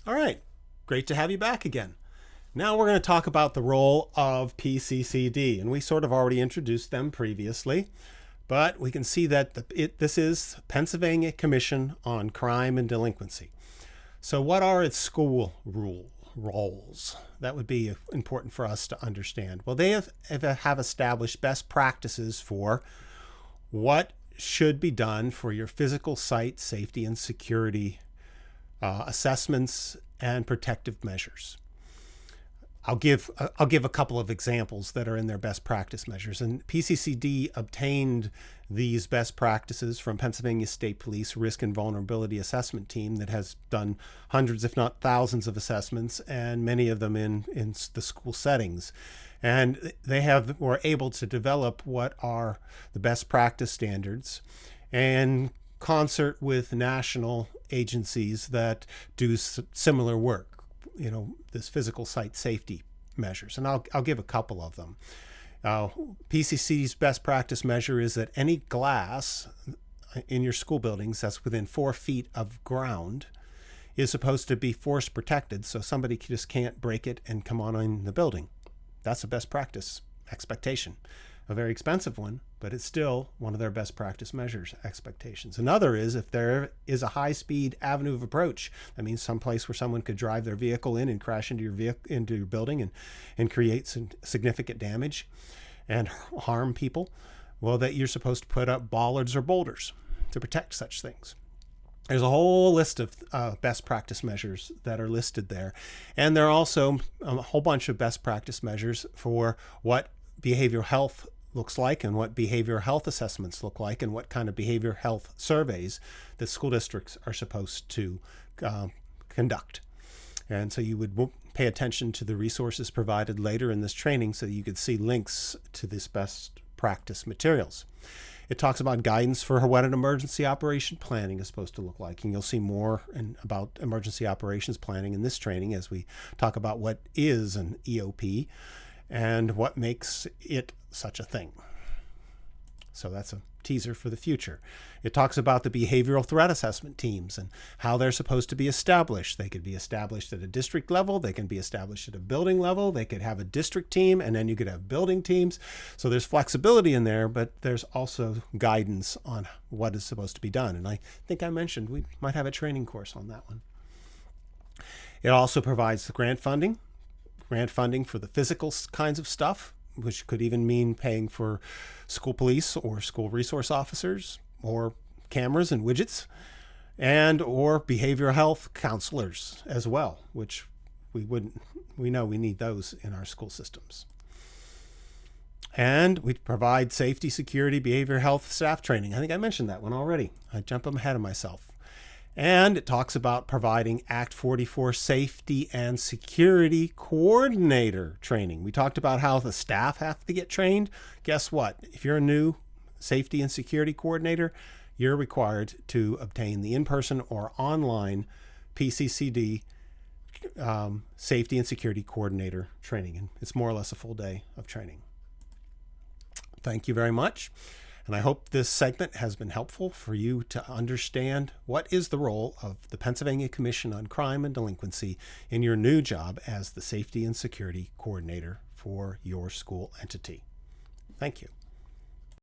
All right, great to have you back again. Now we're going to talk about the role of PCCD, and we sort of already introduced them previously, but we can see that this is Pennsylvania Commission on Crime and Delinquency. So what are its school roles? That would be important for us to understand. Well, they have established best practices for what should be done for your physical site safety and security assessments and protective measures. I'll give a couple of examples that are in their best practice measures. And PCCD obtained these best practices from Pennsylvania State Police Risk and Vulnerability Assessment Team that has done hundreds, if not thousands, of assessments, and many of them in the school settings. And they were able to develop what are the best practice standards in concert with national agencies that do similar work. This physical site safety measures, and I'll give a couple of them. PCCD's best practice measure is that any glass in your school buildings that's within 4 feet of ground is supposed to be force protected, so somebody just can't break it and come on in the building. That's a best practice expectation. A very expensive one, but it's still one of their best practice measures expectations. Another is if there is a high-speed avenue of approach. That means some place where someone could drive their vehicle in and crash into your building and create some significant damage and harm people. Well, that you're supposed to put up bollards or boulders to protect such things. There's a whole list of best practice measures that are listed there. And there are also a whole bunch of best practice measures for what behavioral health looks like and what behavioral health assessments look like and what kind of behavioral health surveys that school districts are supposed to conduct. And so you would pay attention to the resources provided later in this training so that you could see links to this best practice materials. It talks about guidance for what an emergency operation planning is supposed to look like. And you'll see more about emergency operations planning in this training as we talk about what is an EOP and what makes it such a thing. So that's a teaser for the future. It talks about the behavioral threat assessment teams and how they're supposed to be established. They could be established at a district level. They can be established at a building level. They could have a district team, and then you could have building teams. So there's flexibility in there, but there's also guidance on what is supposed to be done. And I think I mentioned we might have a training course on that one. It also provides the grant funding for the physical kinds of stuff, which could even mean paying for school police or school resource officers or cameras and widgets, and or behavioral health counselors as well, which we know we need those in our school systems. And we provide safety, security, behavioral health staff training. I think I mentioned that one already. I jump ahead of myself. And it talks about providing Act 44 safety and security coordinator training. We talked about how the staff have to get trained. Guess what? If you're a new safety and security coordinator, you're required to obtain the in-person or online PCCD safety and security coordinator training. And it's more or less a full day of training. Thank you very much. And I hope this segment has been helpful for you to understand what is the role of the Pennsylvania Commission on Crime and Delinquency in your new job as the Safety and Security Coordinator for your school entity. Thank you.